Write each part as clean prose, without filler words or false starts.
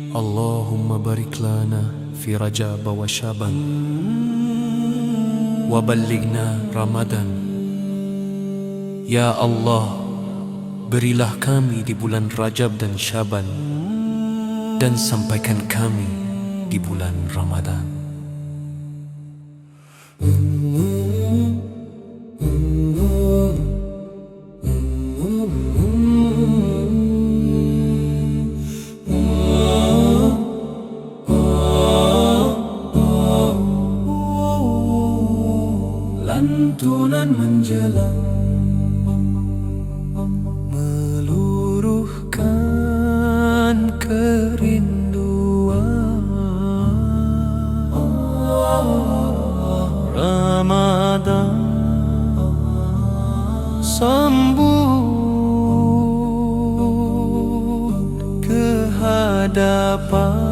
Allahumma barik lana fi Rajab wa Syaban wa ballighna Ramadan. Ya Allah, berilah kami di bulan Rajab dan Syaban, dan sampaikan kami di bulan Ramadan. Lantunan menjelang meluruhkan kerinduan. Ramadan sambut kehadapan.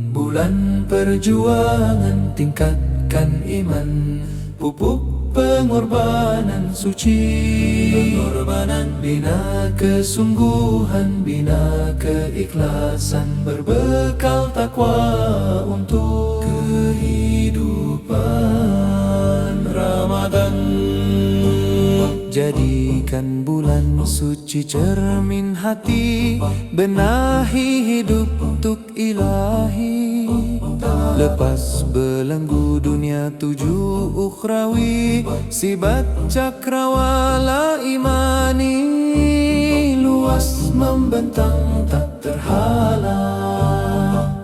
Bulan perjuangan, tingkatkan iman, pupuk pengorbanan suci. Pengorbanan bina kesungguhan, bina keikhlasan, berbekal takwa untuk kehidupan Ramadan. Jadikan bulan suci cermin hati, benahi hidup untuk ilahi. Lepas belenggu dunia tuju ukhrawi, sibat cakrawala imani, luas membentang tak terhalang.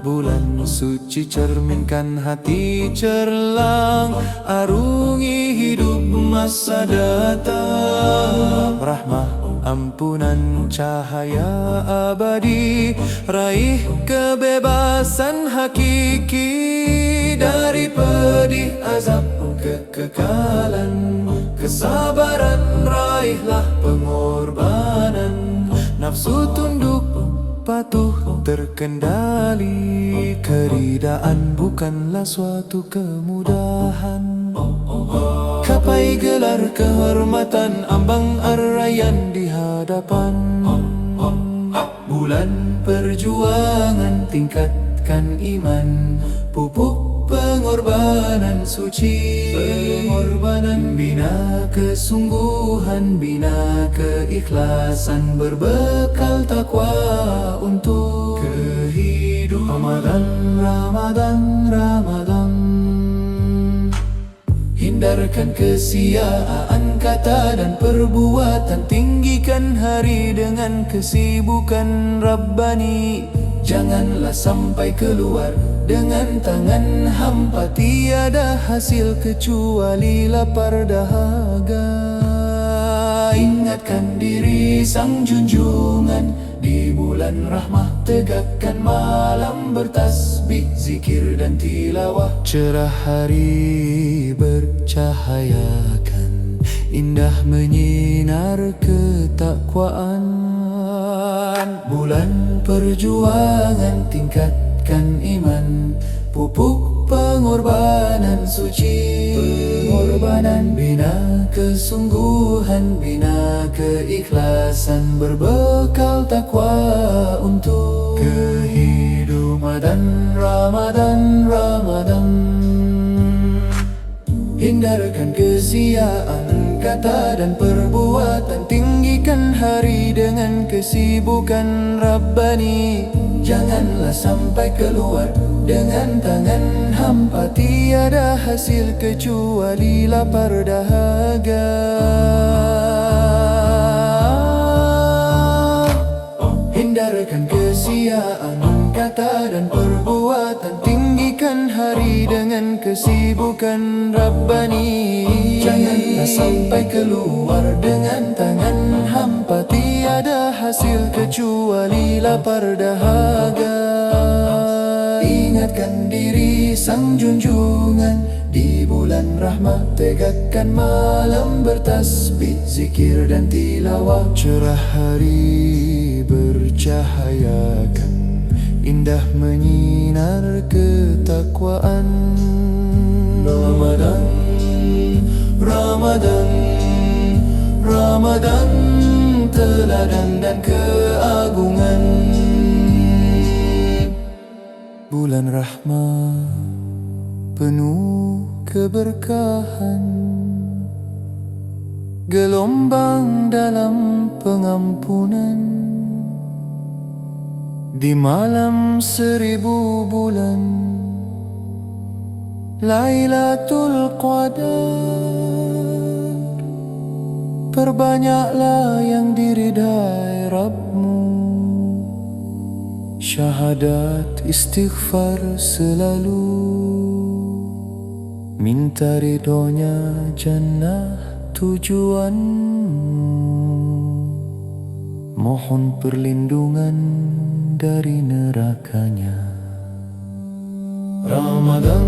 Bulan suci cerminkan hati cerlang, arungi hidup masa datang. Rahmah, ampunan, cahaya abadi, raih kebebasan hakiki. Dari pedih azab kekekalan, kesabaran raihlah pengorbanan. Nafsu tunduk patuh terkendali, keridaan bukanlah suatu kemudahan. Capai gelar kehormatan, ambang ar-rayyan di hadapan. Bulan perjuangan, tingkatkan iman, pupuk pengorbanan suci. Pengorbanan bina kesungguhan, bina keikhlasan, berbekal takwa untuk kehidupan. Ramadan, Ramadan, Ramadan. Hindarkan kesia-an kata dan perbuatan, tinggikan hari dengan kesibukan Rabbani. Janganlah sampai keluar dengan tangan hampa, tiada hasil kecuali lapar dahaga. Ingatkan diri sang junjungan, di bulan rahmah tegakkan malam bertasbih, zikir dan tilawah. Cerah hari bercahayakan, indah menyinar ketakwaan. Bulan perjuangan, tingkatkan iman, pupuk pengorbanan suci. Pengorbanan bina kesungguhan, bina keikhlasan, berbekal takwa untuk kehidupan. Ramadan, Ramadan. Hindarkan kesia-an kata dan perbuatan, tinggikan hari dengan kesibukan Rabbani. Janganlah sampai keluar dengan tangan hampa, tiada hasil kecuali lapar dahaga. Hindarkan kesia-an kata dan perbuatan, tinggikan hari dengan kesibukan Rabbani. Janganlah sampai keluar dengan tangan hampa, tiada hasil kecuali lapar dahaga. Ingatkan diri sang junjungan, di bulan rahmat tegakkan malam bertasbih, zikir dan tilawah. Cerah hari bercahayakan, indah menyinar ketakwaan. Ramadan, Ramadan. Ramadan, Ramadan, teladan dan keagungan. Bulan rahmat penuh keberkahan, gelombang dalam pengampunan. Di malam 1000 bulan, Lailatul Qadar, perbanyaklah yang diridai Rabbmu. Syahadat istighfar selalu, minta ridhonya jannah tujuanmu. Mohon perlindungan dari nerakanya. Ramadan,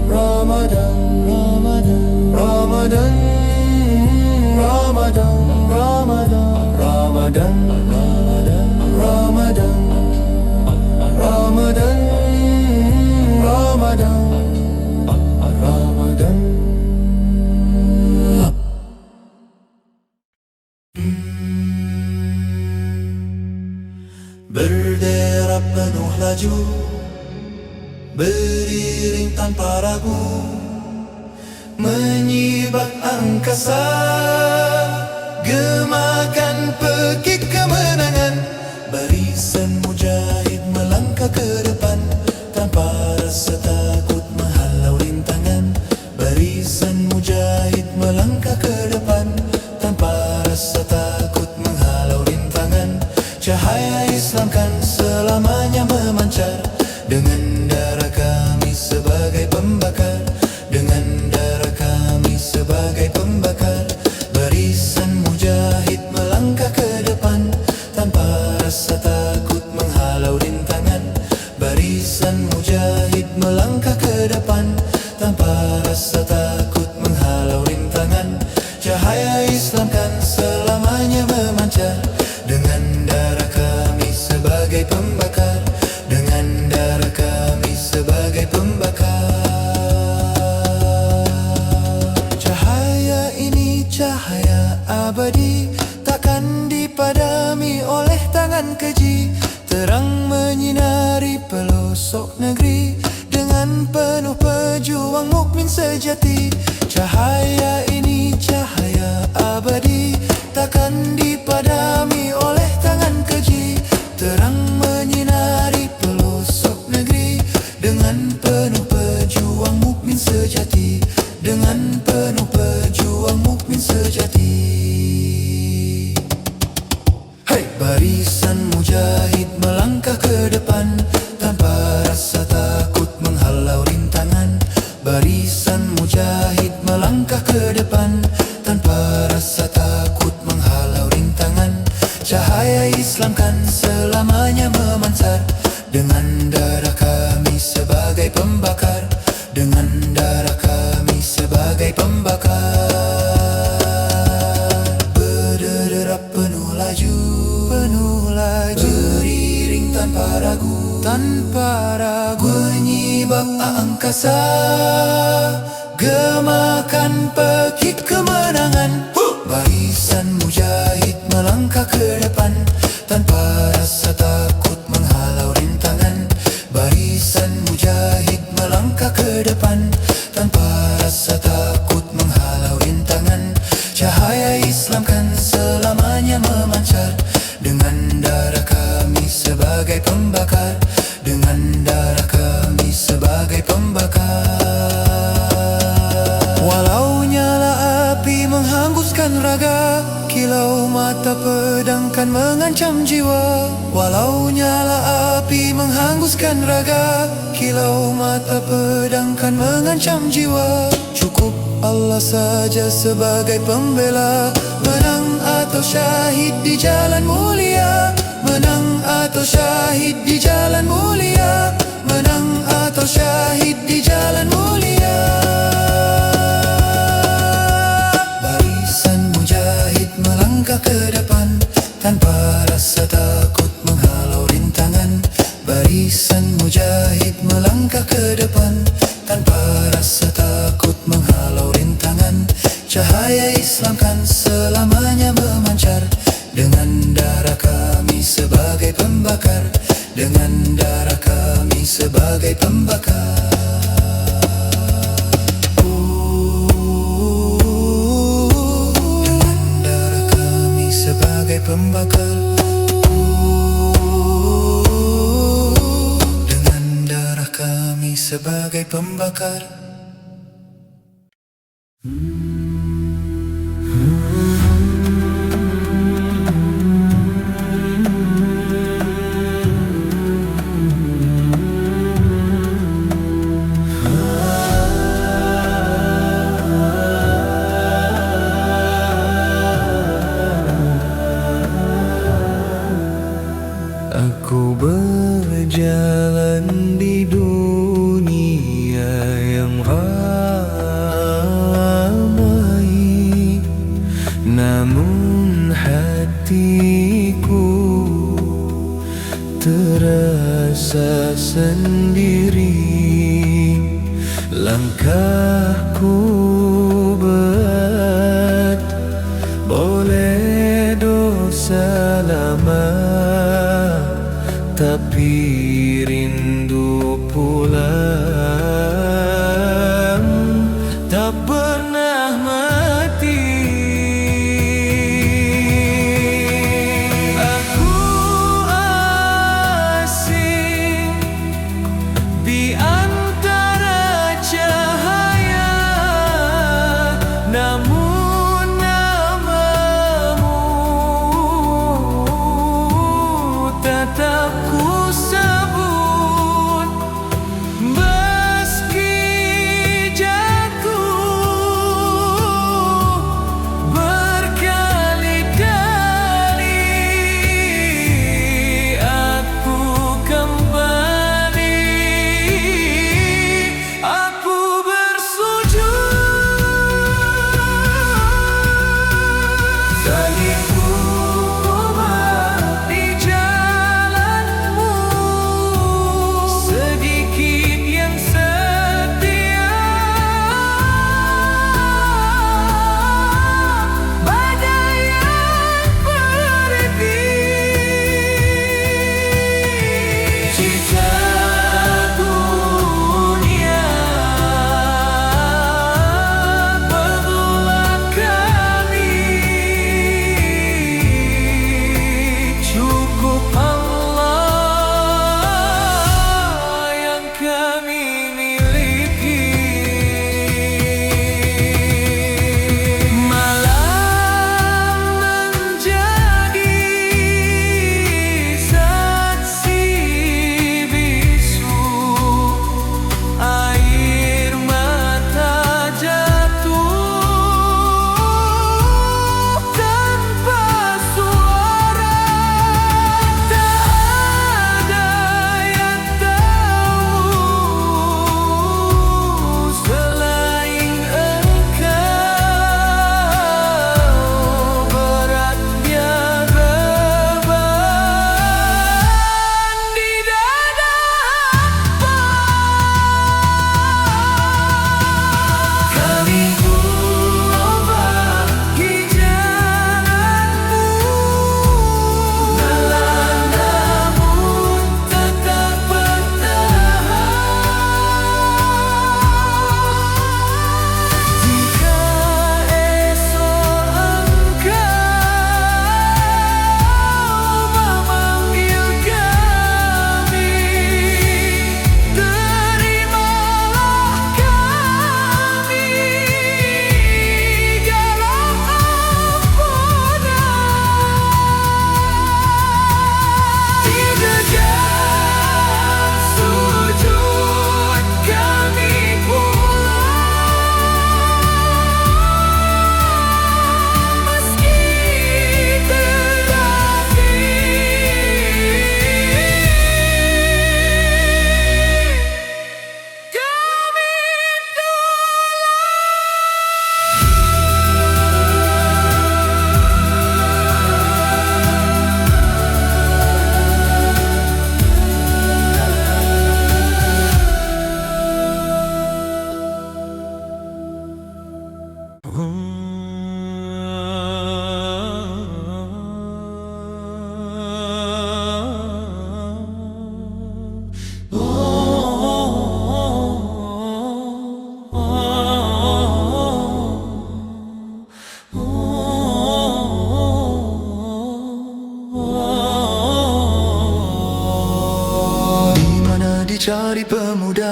Ramadan, Ramadan, Ramadan, Ramadan, Ramadan, Ramadan, Ramadan, Ramadan, Ramadan, Ramadan. Berderap penuh laju, beriring tanpa ragu, menyibak angkasa, gemakan pekik kemenangan. Barisan mujahid melangkah ke depan, tanpa rasa takut menghalau rintangan. Barisan mujahid melangkah ke depan, tanpa rasa takut menghalau rintangan. Cahaya Islam kan selamanya memancar, dengan darah kami sebagai pembakar, dengan darah kami sebagai pembakar. Barisan mujahid melangkah ke depan, tanpa rasa takut menghalau rintangan. Barisan mujahid melangkah ke depan, tanpa rasa takut menghalau rintangan. Cahaya Islam kan selamanya memancar, dengan darah kami sebagai pembakar, dengan darah kami sebagai pembakar. Cahaya ini cahaya abadi, takkan dipadami oleh tangan keji. Terang menyinari pelosok negeri, dengan penuh pejuang mukmin sejati. Cahaya ini cahaya abadi, takkan dipadami oleh tangan keji. Terang menyinari pelosok negeri, dengan penuh pejuang mukmin sejati, dengan penuh pejuang mukmin sejati. Hai, barisan mujahid melangkah ke depan, tanpa rasa takut menghalau rintangan. Barisan mujahid melangkah ke depan, tanpa rasa takut menghalau rintangan. Cahaya Islam kan selamanya memancar, dengan darah kami sebagai pembakar, dengan darah kami sebagai pembakar. Berderap penuh laju, beriring tanpa ragu, menyibak angkasa, gemakan pekik kemenangan. Barisan mujahid melangkah ke depan, tanpa rasa takut menghalau rintangan. Barisan mujahid melangkah ke depan, tanpa rasa takut menghalau rintangan. Cahaya Islam kan selamanya memancar, dengan darah kami sebagai pembakar, dengan darah kami sebagai pembakar. Walau nyala api menghanguskan raga, kilau mata pedang kan mengancam jiwa. Walau nyala api menghanguskan raga, kilau mata pedang kan mengancam jiwa. Cukup Allah saja sebagai pembela, menang atau syahid di jalan mulia, menang atau syahid di jalan mulia, menang atau syahid di jalan mulia. Barisan mujahid melangkah ke depan, tanpa rasa takut menghalau rintangan. Barisan mujahid melangkah ke depan, tanpa rasa takut menghalau rintangan. Cahaya Islam kan selamanya memancar, dengan darah kami sebagai pembakar, dengan darah kami sebagai pembakar. Dengan darah kami sebagai pembakar. Dengan darah kami sebagai pembakar. Aku berjalan di dunia yang ramai, namun hatiku terasa sendiri. Langkahku berat, boleh dosa lama, tapi rindu pulang tak pernah mati. Aku asing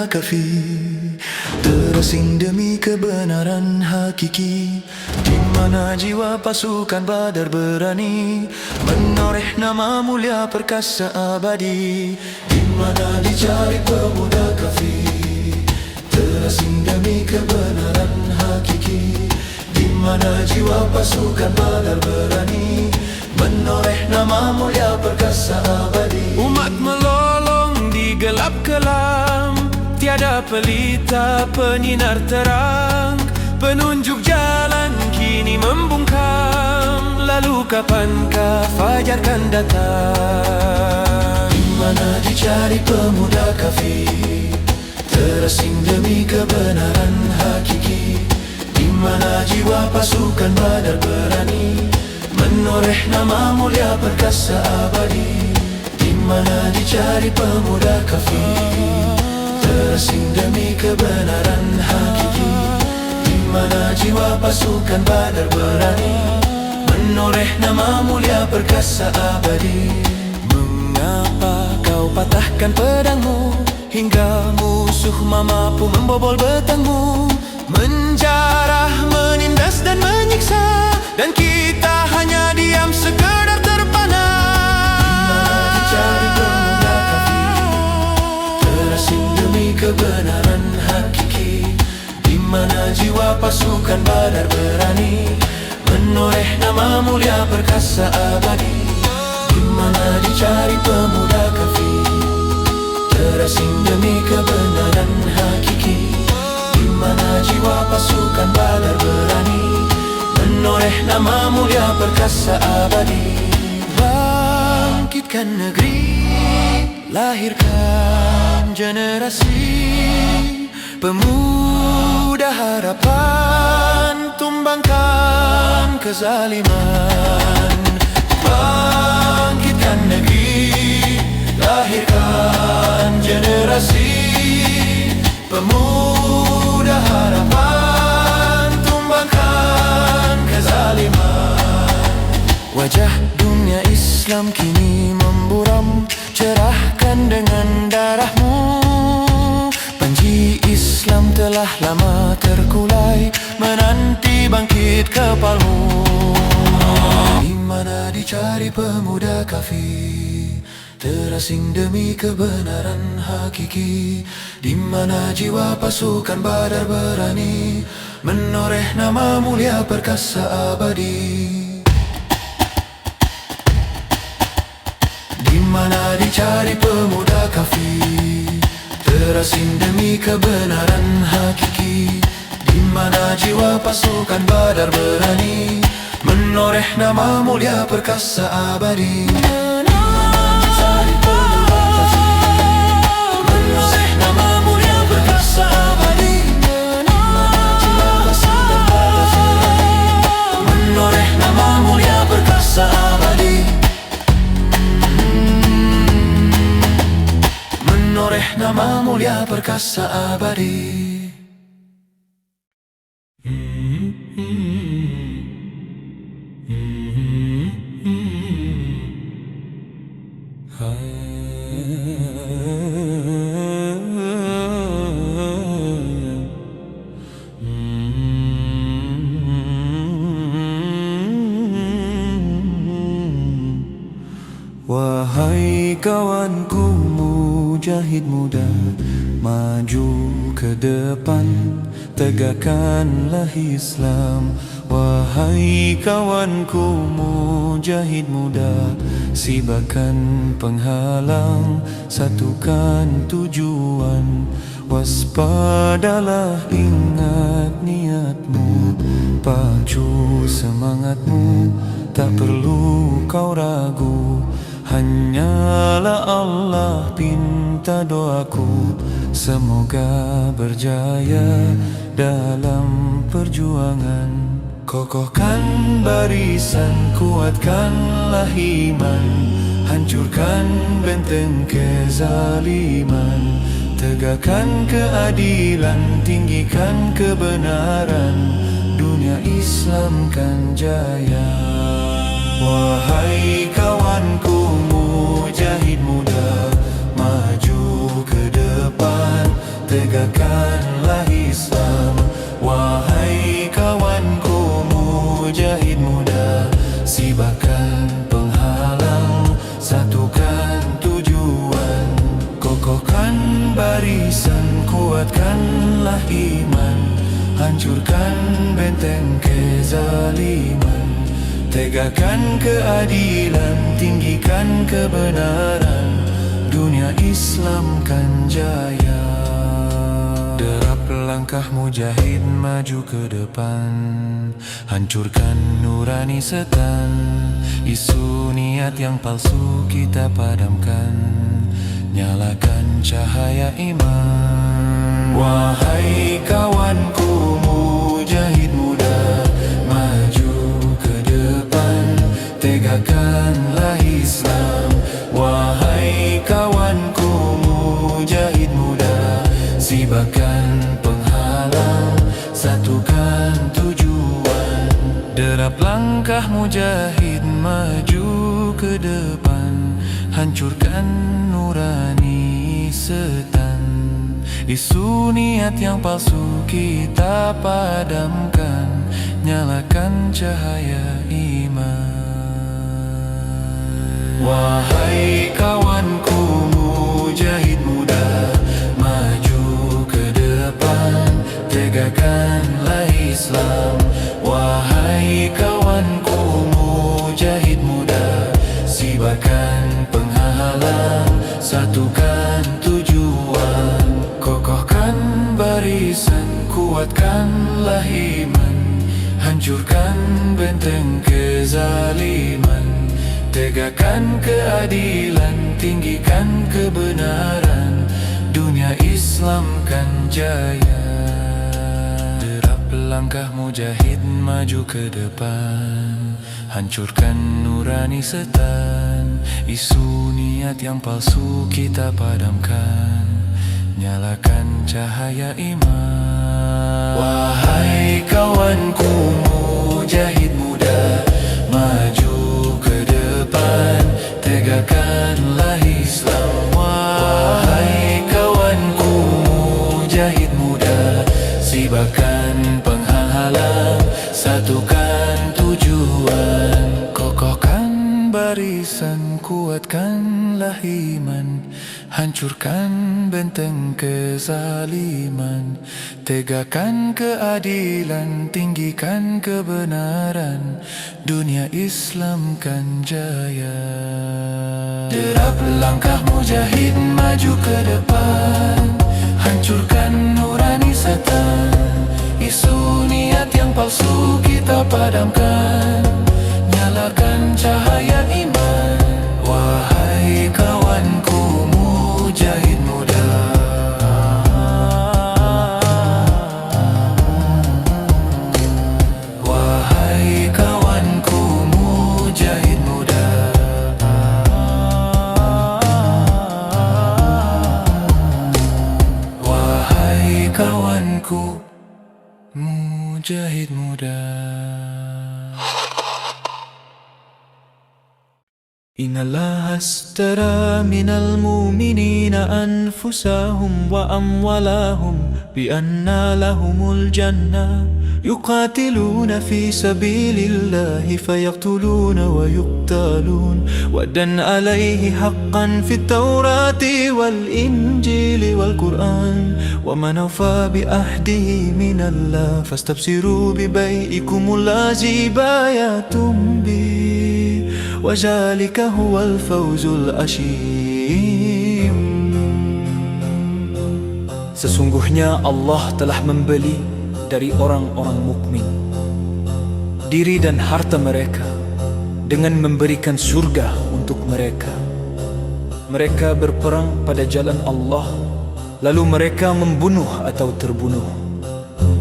pemuda kafir, terasing demi kebenaran hakiki, di mana jiwa pasukan Badar berani menoreh nama mulia perkasa abadi. Di mana dicari pemuda kafir, terasing demi kebenaran hakiki, di mana jiwa pasukan Badar berani menoreh nama mulia perkasa abadi. Umat melolong di gelap kelam, tiada pelita penyinar terang, penunjuk jalan kini membungkam. Lalu kapankah fajar kan datang? Di mana dicari pemuda kafir, terasing demi kebenaran hakiki, di mana jiwa pasukan Badar berani menoreh nama mulia perkasa abadi. Di mana dicari pemuda kafir, terasing demi kebenaran hakiki, di mana jiwa pasukan Badar berani menoreh nama mulia perkasa abadi. Mengapa kau patahkan pedangmu, hingga musuh mampu membobol betangmu, menjarah, menindas dan menyiksa, dan kita hanya diam sekedar terpana. Di mana dicari pemuda kafir, terasing demi kebenaran hakiki, di mana jiwa pasukan Badar berani menoreh nama mulia perkasa abadi. Di mana dicari pemuda kafir, terasing demi kebenaran hakiki, di mana jiwa pasukan Badar berani menoreh nama mulia perkasa abadi. Bangkitkan negeri, lahirkan generasi pemuda harapan, tumbangkan kezaliman. Bangkitkan negeri, lahirkan generasi pemuda harapan, tumbangkan kezaliman. Wajah dunia Islam kini memburam, cerahkan dengan darahmu. Panji Islam telah lama terkulai, menanti bangkit kepalmu. Di mana dicari pemuda kafir, terasing demi kebenaran hakiki, di mana jiwa pasukan Badar berani menoreh nama mulia perkasa abadi. Di mana dicari pemuda kafir, terasing demi kebenaran hakiki, di mana jiwa pasukan Badar berani menoreh nama mulia perkasa abadi. Dicari pemuda kafir, menoreh nama mulia perkasa abadi. Di mana jiwa pasukan Badar berani menoreh nama mulia perkasa abadi. Menoreh nama mulia perkasa abadi. Wahai kawanku mujahid muda, maju ke depan, tegakkanlah Islam. Wahai kawanku mujahid muda, sibakan penghalang, satukan tujuan. Waspadalah, ingat niatmu, pacu semangatmu, tak perlu kau ragu. Hanyalah Allah pinta doaku, semoga berjaya dalam perjuangan. Kokohkan barisan, kuatkanlah iman, hancurkan benteng kezaliman. Tegakkan keadilan, tinggikan kebenaran, dunia Islam kan jaya. Wahai kawanku mujahid muda, maju ke depan, tegakkanlah Islam. Wahai kawanku mujahid muda, sibakan penghalang, satukan tujuan, kokohkan barisan, kuatkanlah iman, hancurkan benteng kezaliman, tegakkan keadilan, tinggikan kebenaran, dunia Islam kan jaya. Derap langkah mujahid maju ke depan, hancurkan nurani setan, isu niat yang palsu kita padamkan, nyalakan cahaya iman. Wahai kawanku mujahid muda, maju ke depan, tegakkanlah Islam. Wahai kawanku mujahid muda, sibakan penghalang, satukan tujuan. Derap langkah mujahid maju ke depan, hancurkan nurani setan, isu niat yang palsu kita padamkan, nyalakan cahaya iman. Wahai kawanku mujahid muda, maju ke depan, tegakkanlah Islam. Wahai kawanku mujahid muda, sibakan penghalang, satukan tujuan, kokohkan barisan, kuatkanlah iman, hancurkan benteng kezaliman, tegakkan keadilan, tinggikan kebenaran, dunia Islam kan jaya. Derap langkah mujahid maju ke depan, hancurkan nurani setan, isu niat yang palsu kita padamkan, nyalakan cahaya iman. Wahai kawanku mujahid muda, maju ke depan, tegakkanlah Islam. Wahai kawanku mujahid muda, sibakan penghalang, satukan tujuan, kokohkan barisan, kuatkanlah iman, hancurkan benteng kezaliman, tegakkan keadilan, tinggikan kebenaran, dunia Islam kan jaya. Derap langkah mujahid maju ke depan, hancurkan nurani setan, isu niat yang palsu kita padamkan, nyalakan cahaya iman. Wahai kawanku mujahid muda, wahai kawanku mujahid muda, wahai kawanku mujahid muda. إن الله اشترى من المؤمنين أنفسهم وأموالهم بأن لهم الجنة يقاتلون في سبيل الله فيقتلون ويقتلون وعدا عليه حقا في التوراة والإنجيل والقرآن ومن أوفى بعهده من الله فاستبشروا ببيعكم الذي بايعتم به وذلك هو الفوز العظيم. Sesungguhnya Allah telah membeli dari orang-orang mukmin diri dan harta mereka dengan memberikan surga untuk mereka. Mereka berperang pada jalan Allah, lalu mereka membunuh atau terbunuh.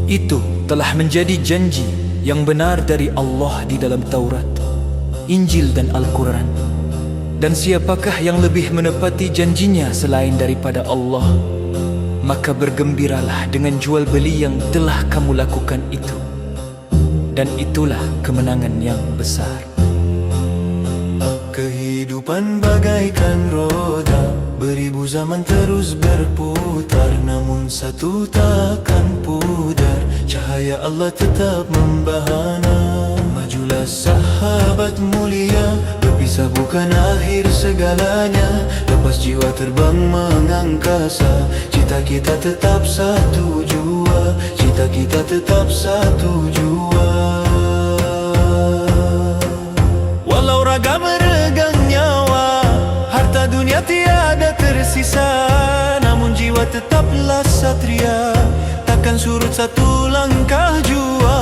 Itu telah menjadi janji yang benar dari Allah di dalam Taurat, Injil dan Al-Quran. Dan siapakah yang lebih menepati janjinya selain daripada Allah? Maka bergembiralah dengan jual beli yang telah kamu lakukan itu, dan itulah kemenangan yang besar. Kehidupan kehidupan bagaikan roda, beribu zaman terus berputar, namun satu takkan pudar, cahaya Allah tetap membahana. Majulah sahabat mulia, berpisah bukan akhir segalanya. Lepas jiwa terbang mengangkasa, cita kita tetap satu jua, cita kita tetap satu jua. Walau raga meregang nyawa, harta dunia tiada tersisa, namun jiwa tetaplah satria, takkan surut satu langkah jua.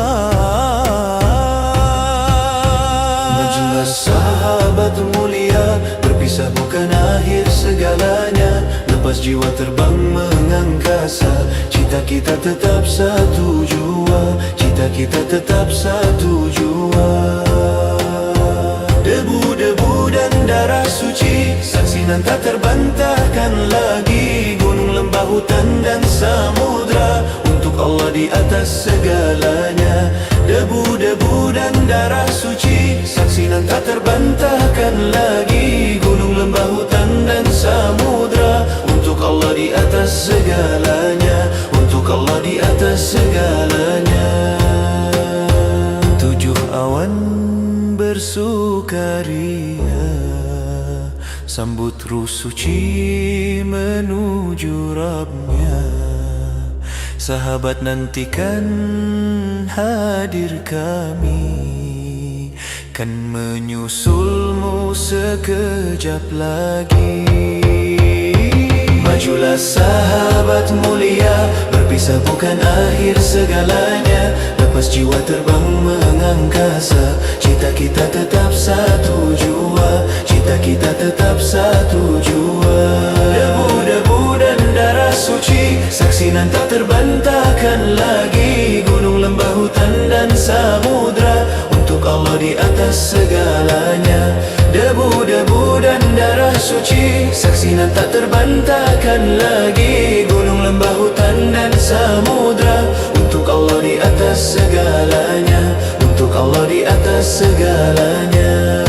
Majulah sahabat mulia, berpisah bukan akhir segalanya. Lepas jiwa terbang mengangkasa, cita kita tetap satu jua, cita kita tetap satu jua. Debu-debu dan darah suci, saksinan tak terbantahkan lagi. Gunung, lembah, hutan dan samudra, untuk Allah di atas segalanya. Debu-debu dan darah suci, saksinan tak terbantahkan lagi. Gunung, lembah, hutan dan samudra, untuk Allah di atas segalanya, untuk Allah di atas segalanya. Tujuh awan bersukaria, sambut ruh suci menuju Rabbnya. Sahabat nantikan hadir kami, kan menyusulmu sekejap lagi. Majulah sahabat mulia, berpisah bukan akhir segalanya. Lepas jiwa terbang mengangkasa, cita kita tetap satu jua, cita kita tetap satu jua. Debu-debu dan darah suci, saksinan tak terbantahkan lagi. Gunung, lembah, hutan dan samudra, untuk Allah di atas segalanya. Debu-debu dan darah suci, saksinan tak terbantahkan lagi. Gunung, lembah, hutan dan samudra, untuk Allah di atas segalanya, untuk Allah di atas segalanya.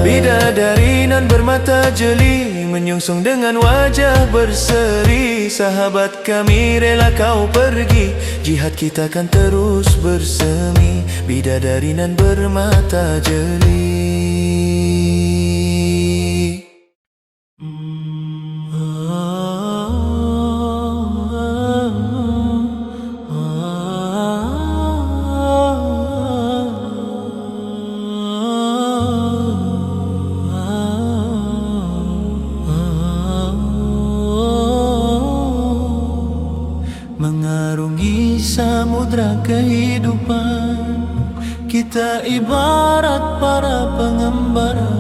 Bidadari nan bermata jeli, menyongsong dengan wajah berseri. Sahabat kami rela kau pergi, jihad kita kan terus bersemi. Bidadari nan bermata jeli. Mengarungi samudra kehidupan, kita ibarat para pengembara.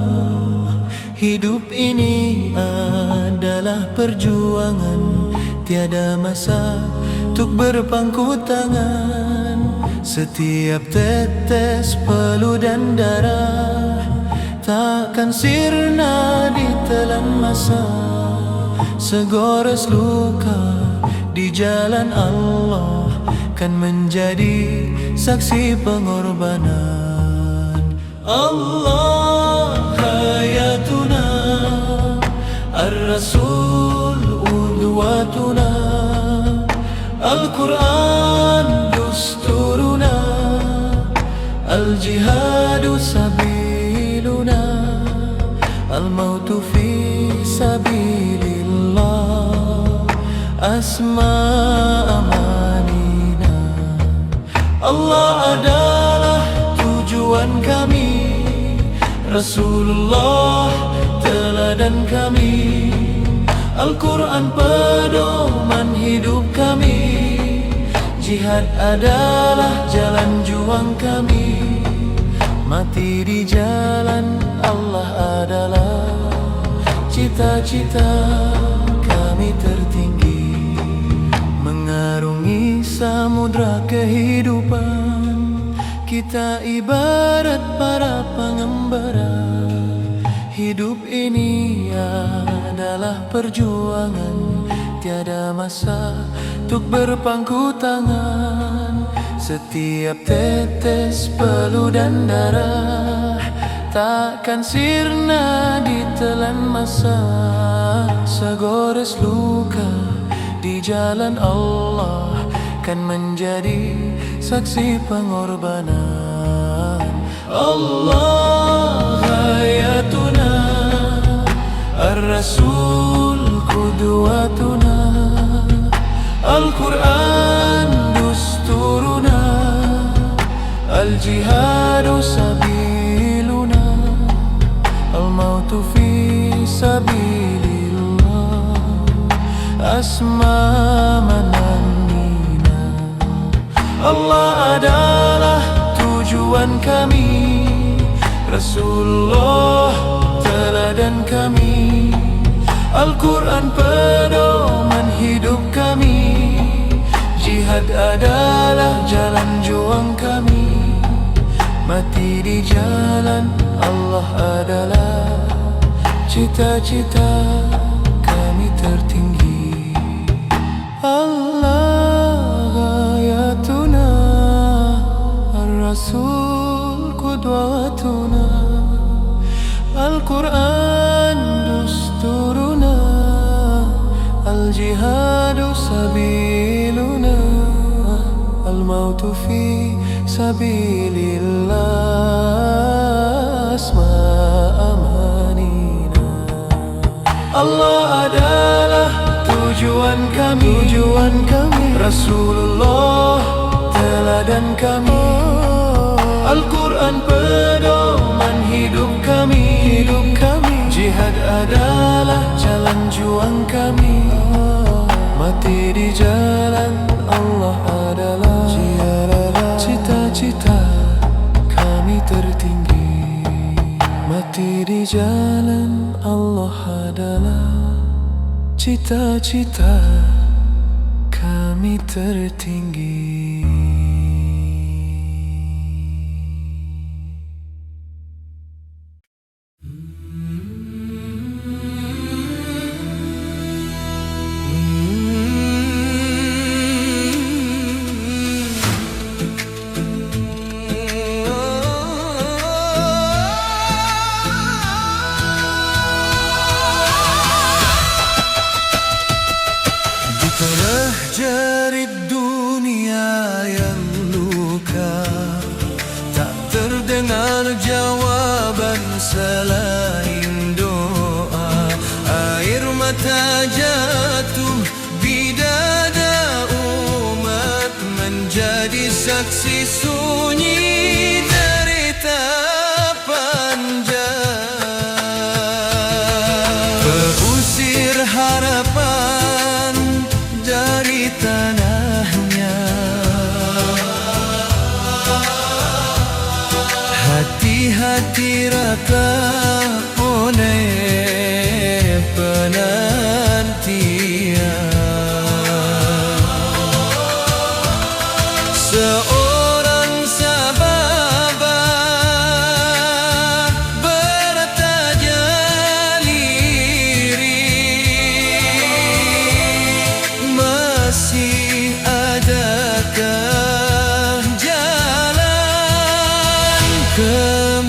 Hidup ini adalah perjuangan, tiada masa untuk berpangku tangan. Setiap tetes peluh dan darah takkan sirna ditelan masa. Segores luka di jalan Allah kan menjadi saksi pengorbanan. Allah hayatuna, Ar-Rasul udwatuna, Al-Quran dusturuna, Al-Jihadu sabiluna, Al-Mautu fi sabilillah, Asma amanina. Allah adalah tujuan kami, Rasulullah teladan kami, Al-Quran pedoman hidup kami, jihad adalah jalan juang kami. Mati di jalan Allah adalah cita-cita kami tertinggi. Mengarungi samudra kehidupan, kita ibarat para pengembara. Hidup ini adalah perjuangan, tiada masa untuk berpangku tangan. Setiap tetes peluh dan darah takkan sirna ditelan masa. Segores luka di jalan Allah kan menjadi saksi pengorbanan. Allah hayatuna, Ar-Rasul qudwatuna, Al-Quran dusturuna, Al-Jihadu sabiluna, Al-Mautu fi sabilillah, Asma manamina. Allah adalah tujuan kami, Rasulullah teladan kami, Al-Quran pedoman hidup kami, jihad adalah jalan juang kami, mati di jalan Allah adalah cita-cita kami tertinggi. Allah ayatuna, Ar-Rasul qudwatuna, Al-Quran dusturuna, Al-Jihadu sabiluna, Al-Mautu fi sabilillah, Asma amanina. Allah adalah tujuan kami, Rasulullah teladan kami, Al-Quran pedoman hidup kami, jihad adalah jalan juang kami, mati di jalan Allah adalah cita-cita kami tertinggi, mati di jalan Allah adalah cita-cita kami tertinggi. Jerit dunia yang luka, tak terdengar jawaban selain doa. Air mata jatuh bidada umat, menjadi saksi sunyi derita panjang. Berusir harapan dari tanahnya, hati-hati ratap oleh penantian. Seorang sahabat bertaja lirik, masih adakah jalan kemuliaan?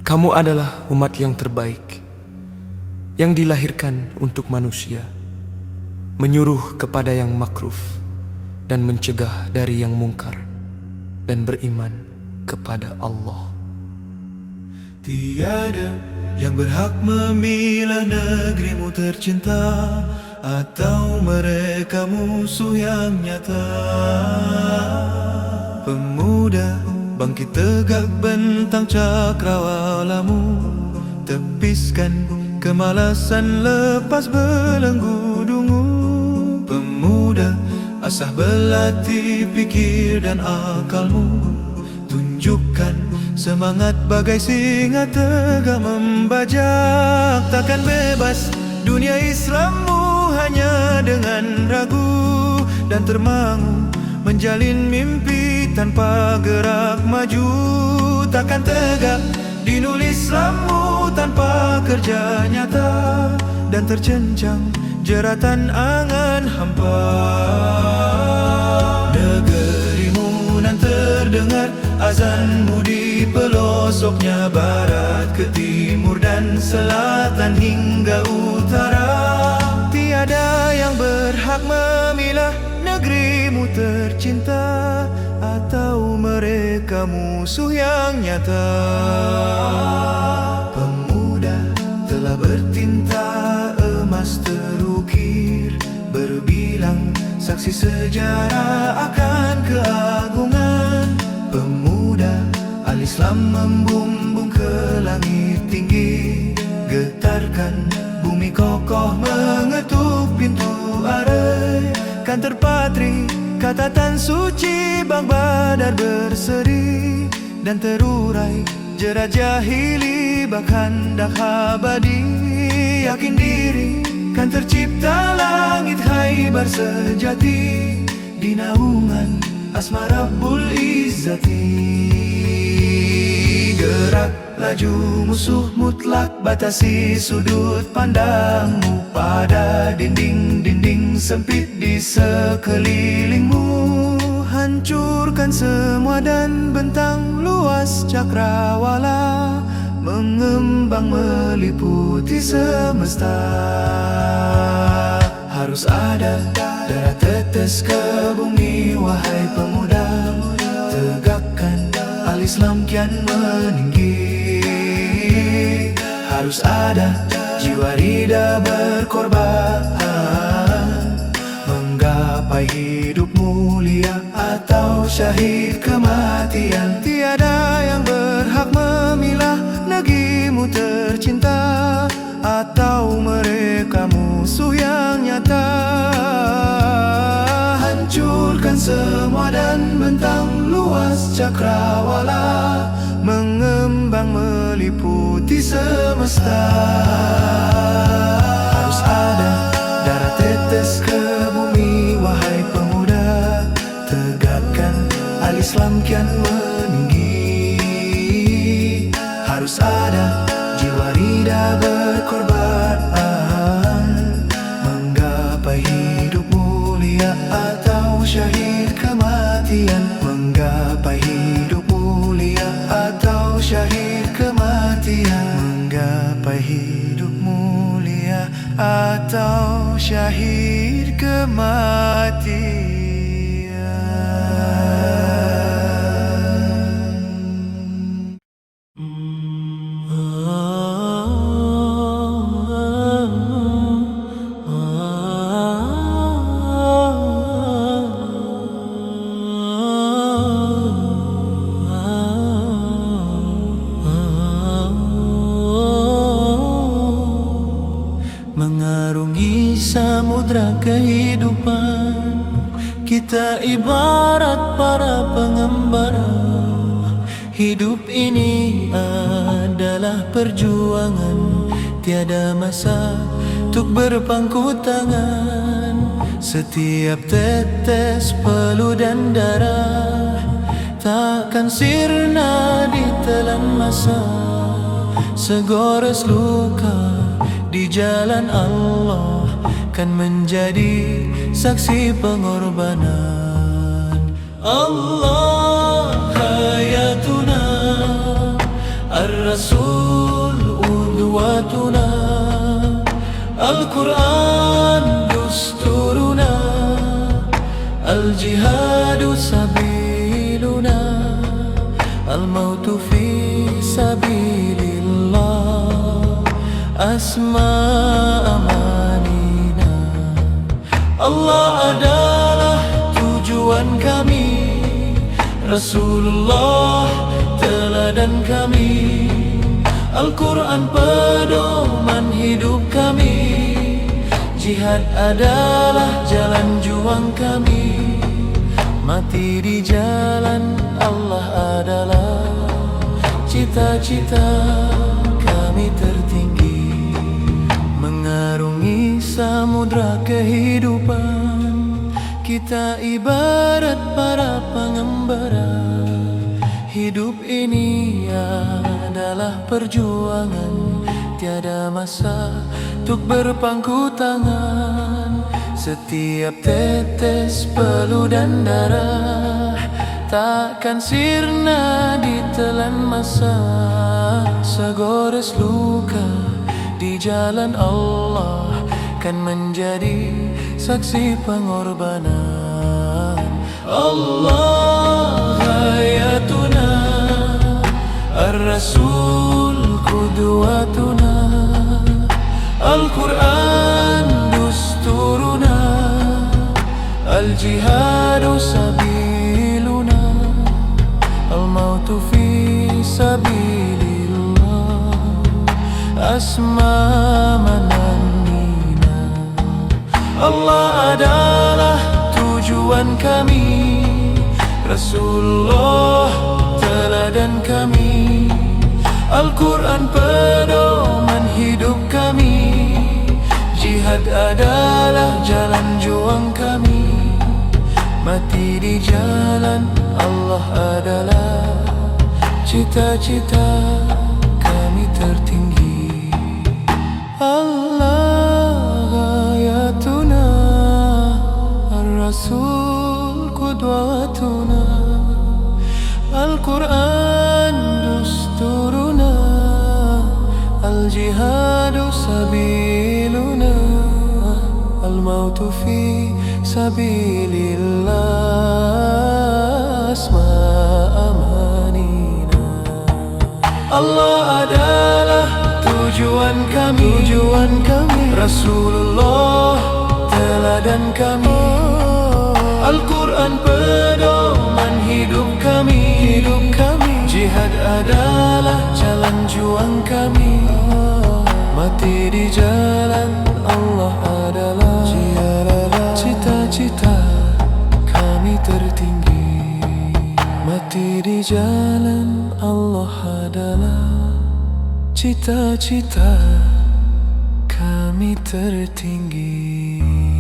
Kamu adalah umat yang terbaik, yang dilahirkan untuk manusia, menyuruh kepada yang makruf dan mencegah dari yang mungkar, dan beriman kepada Allah. Tiada yang berhak memilah negerimu tercinta, atau mereka musuh yang nyata. Pemuda, bangkit tegak bentang cakrawalamu, tepiskan kemalasan lepas belenggu dungu. Pemuda, asah belati pikir dan akalmu, tunjukkan semangat bagai singa tegak membajak. Takkan bebas dunia Islammu hanya dengan ragu dan termangu, menjalin mimpi tanpa gerak maju. Takkan tegak dinul Islammu tanpa kerja nyata, dan tercencang jeratan angan hampa. Negerimu nan terdengar azanmu di pelosoknya, barat ke timur dan selatan hingga utara. Tiada yang berhak memilah negerimu tercinta, atau mereka musuh yang nyata. Pemuda telah bertinta emas terukir, berbilang saksi sejarah akan keagungan. Pemuda al-Islam membumbung ke langit tinggi, getarkan bumi kokoh mengetuk pintu arai. Kan terpatri kata tan suci Bang Badar berseri, dan terurai jerat jahili bak hendak abadi. Yakin diri kan tercipta langit haibar sejati, di naungan asma Rabbul Izzati. Gerak laju musuh mutlak, batasi sudut pandangmu pada dinding-dinding sempit di sekelilingmu. Hancurkan semua dan bentang luas cakrawala, mengembang meliputi semesta. Harus ada darah tetes ke bumi, wahai pemuda, tegakkan al-Islam kian meninggi. Harus ada jiwa rida berkorban, menggapai hidup mulia atau syahid kematian. Tiada yang berhak memilah negerimu tercinta, atau mereka musuh yang nyata. Hancurkan semua dan bentang luas cakrawala, mengembang meliputi semesta. Harus ada darah tetes ke bumi, wahai pemuda, tegakkan al-Islam kian meninggi. Harus ada jiwa rida berkorban, menggapai hidup mulia atau syahid kematian. Menggapai hidup mulia atau syahid kematian. Menggapai hidup mulia atau syahid kematian. Mengarungi samudra kehidupan, kita ibarat para pengembara. Hidup ini adalah perjuangan, tiada masa untuk berpangku tangan. Setiap tetes peluh dan darah takkan sirna ditelan masa. Segores luka di jalan Allah kan menjadi saksi pengorbanan. Allah hayatuna الرسول قدوتنا القرآن دستورنا الجهاد سبيلنا الموت في سبيل الله أسماء أمانينا Allah adalah tujuan kami, Rasulullah teladan kami, Al-Quran pedoman hidup kami, jihad adalah jalan juang kami, mati di jalan Allah adalah cita-cita kami tertinggi. Mengarungi samudra kehidupan, kita ibarat para pengembara. Hidup ini adalah perjuangan, tiada masa untuk berpangku tangan. Setiap tetes peluh dan darah takkan sirna ditelan masa. Segores luka di jalan Allah kan menjadi saksi pengorbanan. Allah hayatuna, Ar-Rasul qudwatuna, Al-Quran dusturuna, Al-Jihadu sabiluna, Al-Mautu fi sabilillah asma mananina. Allah adalah tujuan kami, Rasulullah teladan kami, Al-Quran pedoman hidup kami, jihad adalah jalan juang kami, mati di jalan Allah adalah cita-cita kami tertinggi. Allah ayatuna, Ar-Rasul qudwatuna, Al-Quran dusturuna, Al-Jihadu sabiluna, Al-Mautu fi sabilillah asma amanina. Allah adalah tujuan kami, Rasulullah teladan kami, Al-Quran pedoman hidup kami, jihad adalah jalan juang kami, mati di jalan Allah adalah cita-cita kami tertinggi. Mati di jalan Allah adalah cita-cita kami tertinggi.